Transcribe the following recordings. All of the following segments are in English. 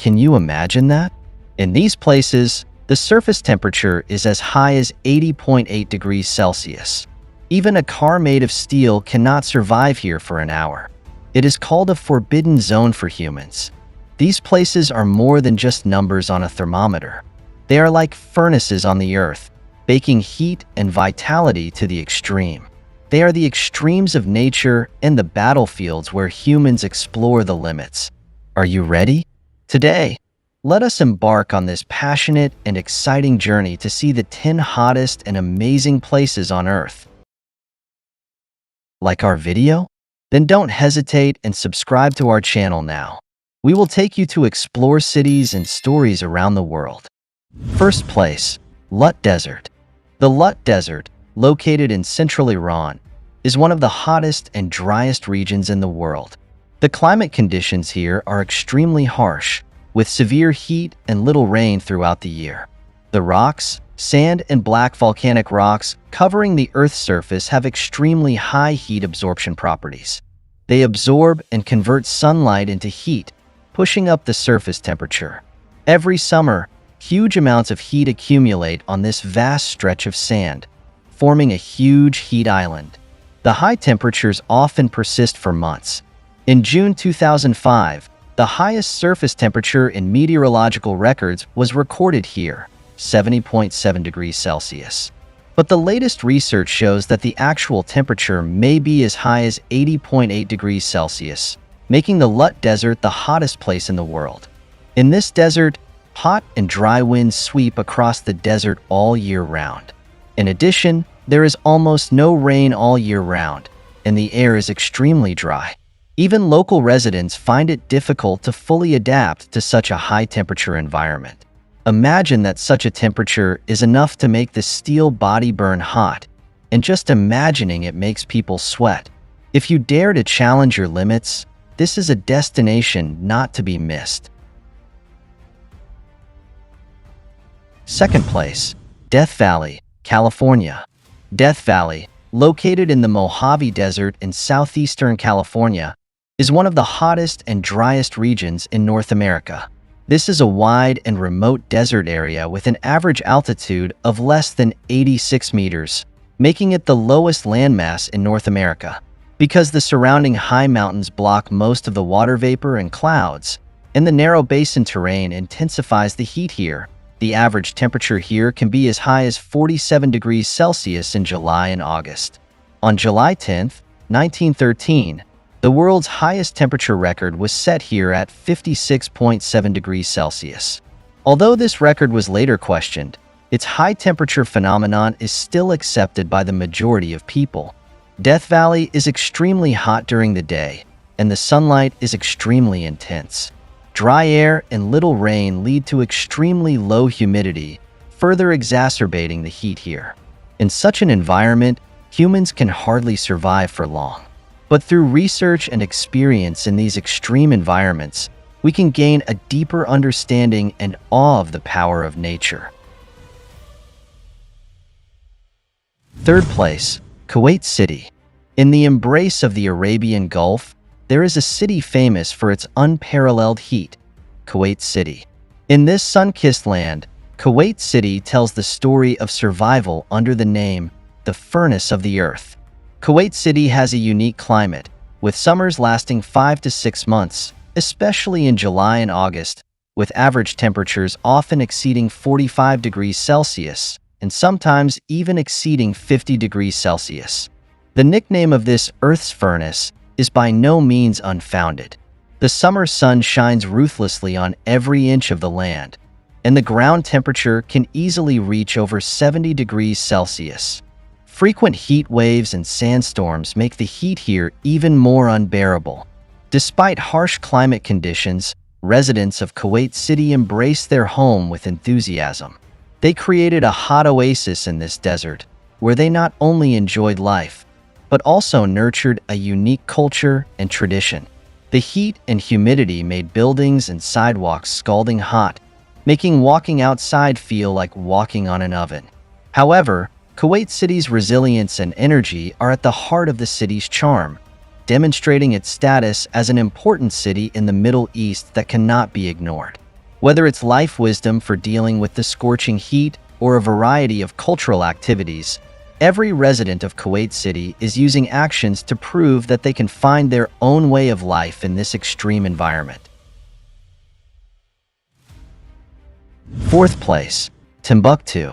Can you imagine that? In these places, the surface temperature is as high as 80.8 degrees Celsius. Even a car made of steel cannot survive here for an hour. It is called a forbidden zone for humans. These places are more than just numbers on a thermometer. They are like furnaces on the earth, baking heat and vitality to the extreme. They are the extremes of nature and the battlefields where humans explore the limits. Are you ready? Today, let us embark on this passionate and exciting journey to see the 10 hottest and amazing places on Earth. Like our video? Then don't hesitate and subscribe to our channel now. We will take you to explore cities and stories around the world. First place, Lut Desert. The Lut Desert, located in central Iran, is one of the hottest and driest regions in the world. The climate conditions here are extremely harsh, with severe heat and little rain throughout the year. The rocks, sand, and black volcanic rocks covering the Earth's surface have extremely high heat absorption properties. They absorb and convert sunlight into heat, pushing up the surface temperature. Every summer, huge amounts of heat accumulate on this vast stretch of sand, forming a huge heat island. The high temperatures often persist for months. In June 2005, the highest surface temperature in meteorological records was recorded here, 70.7 degrees Celsius. But the latest research shows that the actual temperature may be as high as 80.8 degrees Celsius, making the Lut Desert the hottest place in the world. In this desert, hot and dry winds sweep across the desert all year round. In addition, there is almost no rain all year round, and the air is extremely dry. Even local residents find it difficult to fully adapt to such a high-temperature environment. Imagine that such a temperature is enough to make the steel body burn hot, and just imagining it makes people sweat. If you dare to challenge your limits, this is a destination not to be missed. Second place, Death Valley, California. Death Valley, located in the Mojave Desert in southeastern California, is one of the hottest and driest regions in North America. This is a wide and remote desert area with an average altitude of less than 86 meters, making it the lowest landmass in North America. Because the surrounding high mountains block most of the water vapor and clouds, and the narrow basin terrain intensifies the heat here, the average temperature here can be as high as 47 degrees Celsius in July and August. On July 10, 1913, the world's highest temperature record was set here at 56.7 degrees Celsius. Although this record was later questioned, its high temperature phenomenon is still accepted by the majority of people. Death Valley is extremely hot during the day, and the sunlight is extremely intense. Dry air and little rain lead to extremely low humidity, further exacerbating the heat here. In such an environment, humans can hardly survive for long. But through research and experience in these extreme environments, we can gain a deeper understanding and awe of the power of nature. Third place, Kuwait City. In the embrace of the Arabian Gulf, there is a city famous for its unparalleled heat, Kuwait City. In this sun-kissed land, Kuwait City tells the story of survival under the name, the Furnace of the Earth. Kuwait City has a unique climate, with summers lasting 5 to 6 months, especially in July and August, with average temperatures often exceeding 45 degrees Celsius and sometimes even exceeding 50 degrees Celsius. The nickname of this Earth's furnace is by no means unfounded. The summer sun shines ruthlessly on every inch of the land, and the ground temperature can easily reach over 70 degrees Celsius. Frequent heat waves and sandstorms make the heat here even more unbearable. Despite harsh climate conditions, residents of Kuwait City embrace their home with enthusiasm. They created a hot oasis in this desert, where they not only enjoyed life, but also nurtured a unique culture and tradition. The heat and humidity made buildings and sidewalks scalding hot, making walking outside feel like walking on an oven. However, Kuwait City's resilience and energy are at the heart of the city's charm, demonstrating its status as an important city in the Middle East that cannot be ignored. Whether it's life wisdom for dealing with the scorching heat or a variety of cultural activities, every resident of Kuwait City is using actions to prove that they can find their own way of life in this extreme environment. Fourth place, Timbuktu.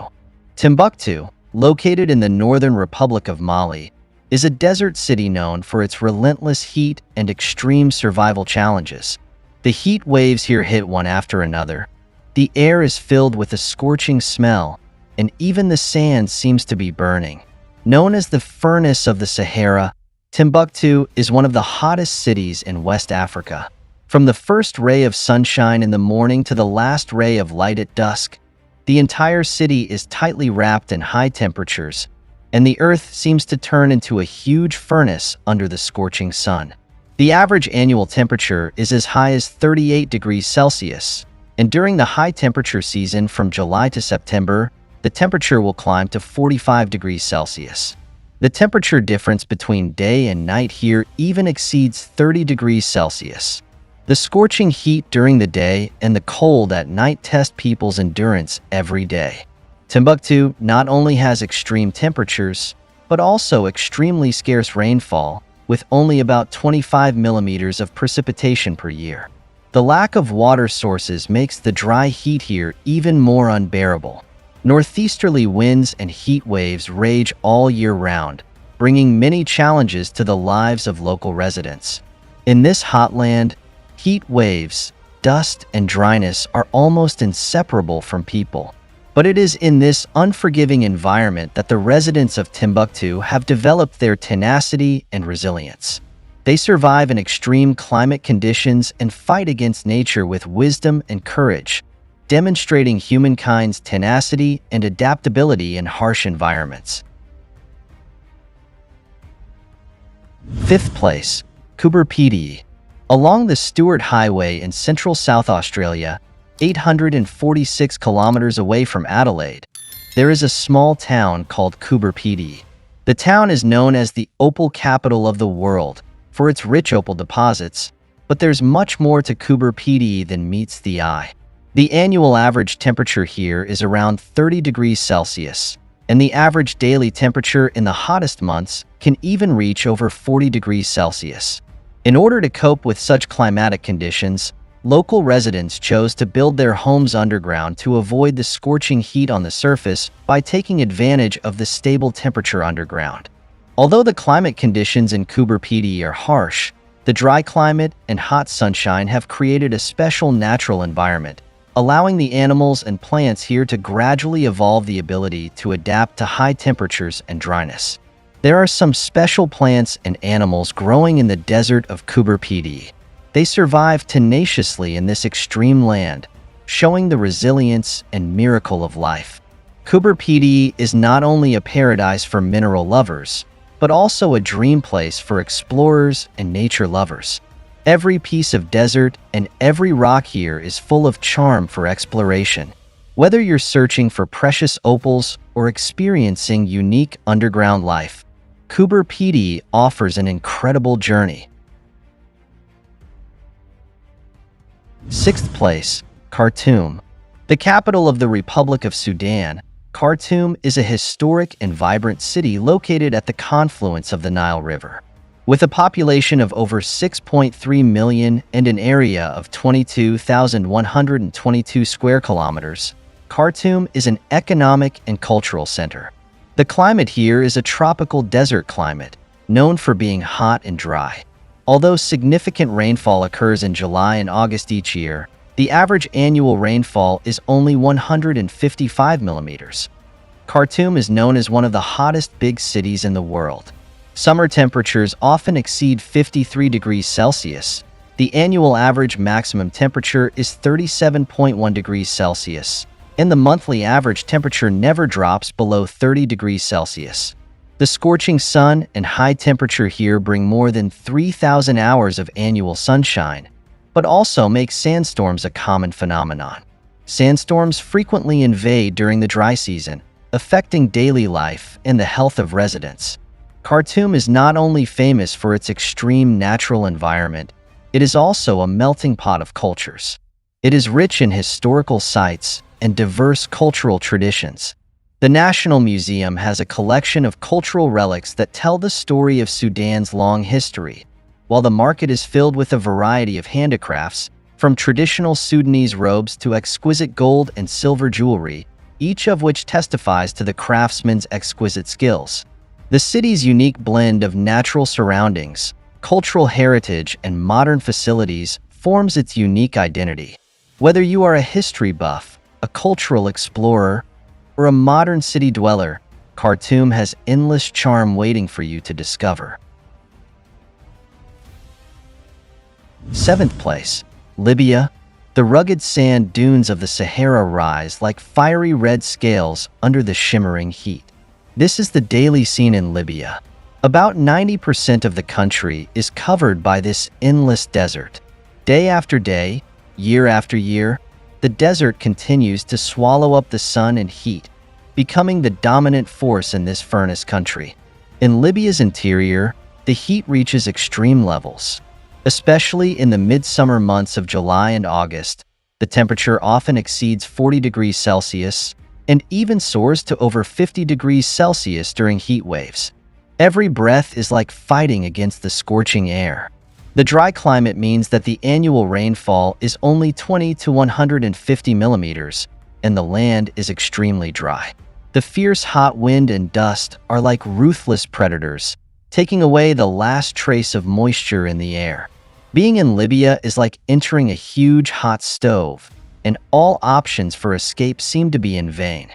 Timbuktu, located in the Northern Republic of Mali, is a desert city known for its relentless heat and extreme survival challenges. The heat waves here hit one after another. The air is filled with a scorching smell, and even the sand seems to be burning. Known as the furnace of the Sahara, Timbuktu is one of the hottest cities in West Africa. From the first ray of sunshine in the morning to the last ray of light at dusk, the entire city is tightly wrapped in high temperatures, and the earth seems to turn into a huge furnace under the scorching sun. The average annual temperature is as high as 38 degrees Celsius, and during the high temperature season from July to September, the temperature will climb to 45 degrees Celsius. The temperature difference between day and night here even exceeds 30 degrees Celsius. The scorching heat during the day and the cold at night test people's endurance every day. Timbuktu not only has extreme temperatures, but also extremely scarce rainfall, with only about 25 millimeters of precipitation per year. The lack of water sources makes the dry heat here even more unbearable. Northeasterly winds and heat waves rage all year round, bringing many challenges to the lives of local residents. In this hot land, heat waves, dust, and dryness are almost inseparable from people. But it is in this unforgiving environment that the residents of Timbuktu have developed their tenacity and resilience. They survive in extreme climate conditions and fight against nature with wisdom and courage, demonstrating humankind's tenacity and adaptability in harsh environments. Fifth place, Kuwait. Along the Stuart Highway in central South Australia, 846 kilometers away from Adelaide, there is a small town called Kuwait. The town is known as the opal capital of the world for its rich opal deposits, but there's much more to Kuwait than meets the eye. The annual average temperature here is around 30 degrees Celsius, and the average daily temperature in the hottest months can even reach over 40 degrees Celsius. In order to cope with such climatic conditions, local residents chose to build their homes underground to avoid the scorching heat on the surface by taking advantage of the stable temperature underground. Although the climate conditions in Kuwait are harsh, the dry climate and hot sunshine have created a special natural environment, allowing the animals and plants here to gradually evolve the ability to adapt to high temperatures and dryness. There are some special plants and animals growing in the desert of Kuwait. They survive tenaciously in this extreme land, showing the resilience and miracle of life. Kuwait is not only a paradise for mineral lovers, but also a dream place for explorers and nature lovers. Every piece of desert and every rock here is full of charm for exploration. Whether you're searching for precious opals or experiencing unique underground life, Kuwait offers an incredible journey. Sixth place, Khartoum. The capital of the Republic of Sudan, Khartoum is a historic and vibrant city located at the confluence of the Nile River. With a population of over 6.3 million and an area of 22,122 square kilometers, Khartoum is an economic and cultural center. The climate here is a tropical desert climate, known for being hot and dry. Although significant rainfall occurs in July and August each year, the average annual rainfall is only 155 millimeters. Khartoum is known as one of the hottest big cities in the world. Summer temperatures often exceed 53 degrees Celsius. The annual average maximum temperature is 37.1 degrees Celsius, and the monthly average temperature never drops below 30 degrees Celsius. The scorching sun and high temperature here bring more than 3,000 hours of annual sunshine, but also make sandstorms a common phenomenon. Sandstorms frequently invade during the dry season, affecting daily life and the health of residents. Khartoum is not only famous for its extreme natural environment, it is also a melting pot of cultures. It is rich in historical sites and diverse cultural traditions. The National Museum has a collection of cultural relics that tell the story of Sudan's long history, while the market is filled with a variety of handicrafts, from traditional Sudanese robes to exquisite gold and silver jewelry, each of which testifies to the craftsman's exquisite skills. The city's unique blend of natural surroundings, cultural heritage, and modern facilities forms its unique identity. Whether you are a history buff, a cultural explorer, or a modern city dweller, Khartoum has endless charm waiting for you to discover. 7th place, Libya. The rugged sand dunes of the Sahara rise like fiery red scales under the shimmering heat. This is the daily scene in Libya. About 90% of the country is covered by this endless desert. Day after day, year after year, the desert continues to swallow up the sun and heat, becoming the dominant force in this furnace country. In Libya's interior, the heat reaches extreme levels. Especially in the midsummer months of July and August, the temperature often exceeds 40 degrees Celsius and even soars to over 50 degrees Celsius during heat waves. Every breath is like fighting against the scorching air. The dry climate means that the annual rainfall is only 20 to 150 millimeters, and the land is extremely dry. The fierce hot wind and dust are like ruthless predators, taking away the last trace of moisture in the air. Being in Libya is like entering a huge hot stove, and all options for escape seem to be in vain.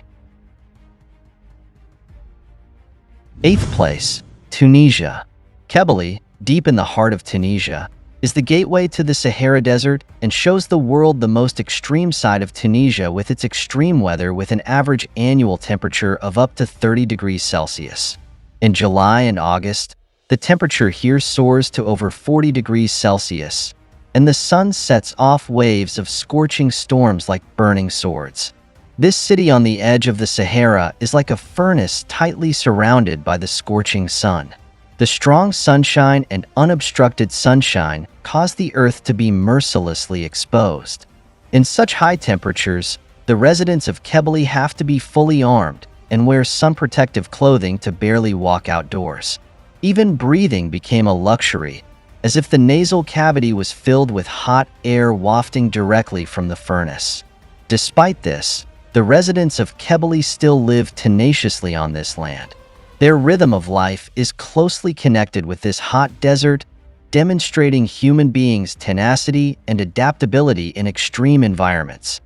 8th place, Tunisia. Kebele, deep in the heart of Tunisia, is the gateway to the Sahara Desert and shows the world the most extreme side of Tunisia with its extreme weather with an average annual temperature of up to 30 degrees Celsius. In July and August, the temperature here soars to over 40 degrees Celsius, and the sun sets off waves of scorching storms like burning swords. This city on the edge of the Sahara is like a furnace tightly surrounded by the scorching sun. The strong sunshine and unobstructed sunshine cause the earth to be mercilessly exposed. In such high temperatures, the residents of Kebele have to be fully armed and wear sun protective clothing to barely walk outdoors. Even breathing became a luxury, as if the nasal cavity was filled with hot air wafting directly from the furnace. Despite this, the residents of Kebele still live tenaciously on this land. Their rhythm of life is closely connected with this hot desert, demonstrating human beings' tenacity and adaptability in extreme environments.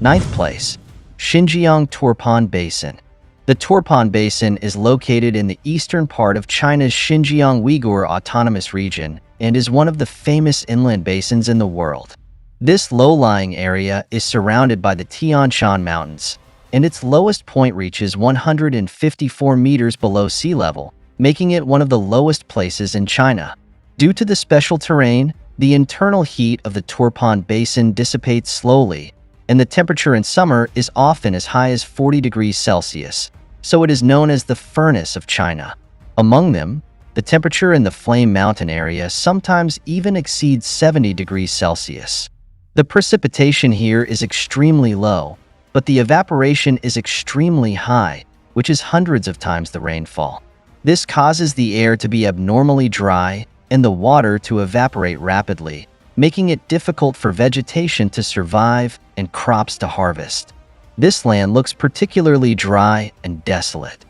9th place, Xinjiang Turpan Basin. The Turpan Basin is located in the eastern part of China's Xinjiang Uyghur Autonomous Region and is one of the famous inland basins in the world. This low-lying area is surrounded by the Tian Shan Mountains, and its lowest point reaches 154 meters below sea level, making it one of the lowest places in China. Due to the special terrain, the internal heat of the Turpan Basin dissipates slowly, and the temperature in summer is often as high as 40 degrees Celsius, so it is known as the furnace of China. Among them, the temperature in the Flame Mountain area sometimes even exceeds 70 degrees Celsius. The precipitation here is extremely low, but the evaporation is extremely high, which is hundreds of times the rainfall. This causes the air to be abnormally dry and the water to evaporate rapidly, making it difficult for vegetation to survive and crops to harvest. This land looks particularly dry and desolate.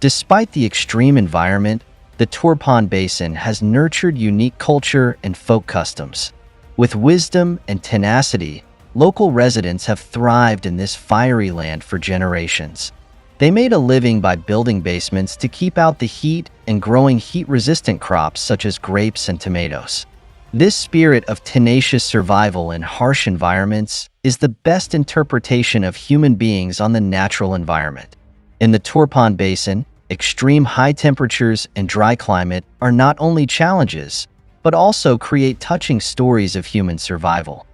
Despite the extreme environment, the Turpan Basin has nurtured unique culture and folk customs. With wisdom and tenacity, local residents have thrived in this fiery land for generations. They made a living by building basements to keep out the heat and growing heat-resistant crops such as grapes and tomatoes. This spirit of tenacious survival in harsh environments is the best interpretation of human beings on the natural environment. In the Turpan Basin, extreme high temperatures and dry climate are not only challenges, but also create touching stories of human survival.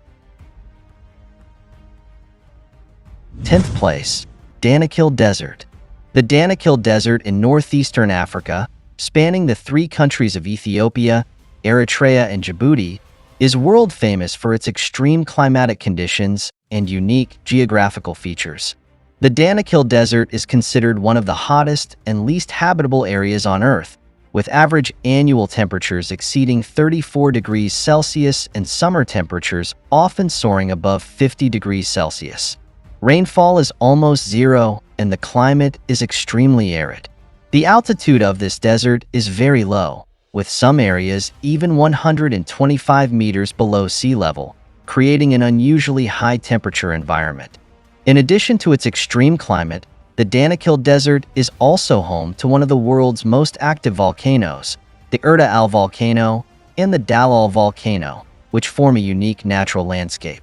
10th place, Danakil Desert. The Danakil Desert in northeastern Africa, spanning the three countries of Ethiopia, Eritrea, and Djibouti, is world famous for its extreme climatic conditions and unique geographical features. The Danakil Desert is considered one of the hottest and least habitable areas on Earth, with average annual temperatures exceeding 34 degrees Celsius and summer temperatures often soaring above 50 degrees Celsius. Rainfall is almost zero, and the climate is extremely arid. The altitude of this desert is very low, with some areas even 125 meters below sea level, creating an unusually high-temperature environment. In addition to its extreme climate, the Danakil Desert is also home to one of the world's most active volcanoes, the Erta Al volcano and the Dalal volcano, which form a unique natural landscape.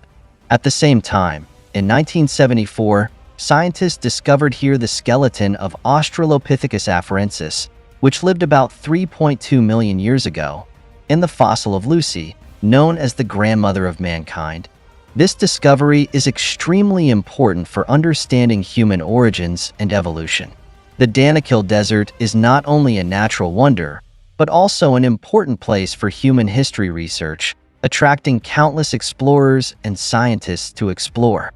At the same time, in 1974, scientists discovered here the skeleton of Australopithecus afarensis, which lived about 3.2 million years ago, and the fossil of Lucy, known as the grandmother of mankind. This discovery is extremely important for understanding human origins and evolution. The Danakil Desert is not only a natural wonder, but also an important place for human history research, attracting countless explorers and scientists to explore.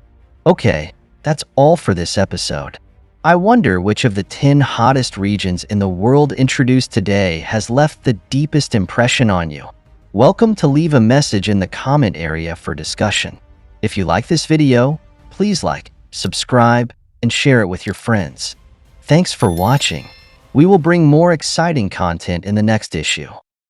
Okay, that's all for this episode. I wonder which of the 10 hottest regions in the world introduced today has left the deepest impression on you. Welcome to leave a message in the comment area for discussion. If you like this video, please like, subscribe, and share it with your friends. Thanks for watching. We will bring more exciting content in the next issue.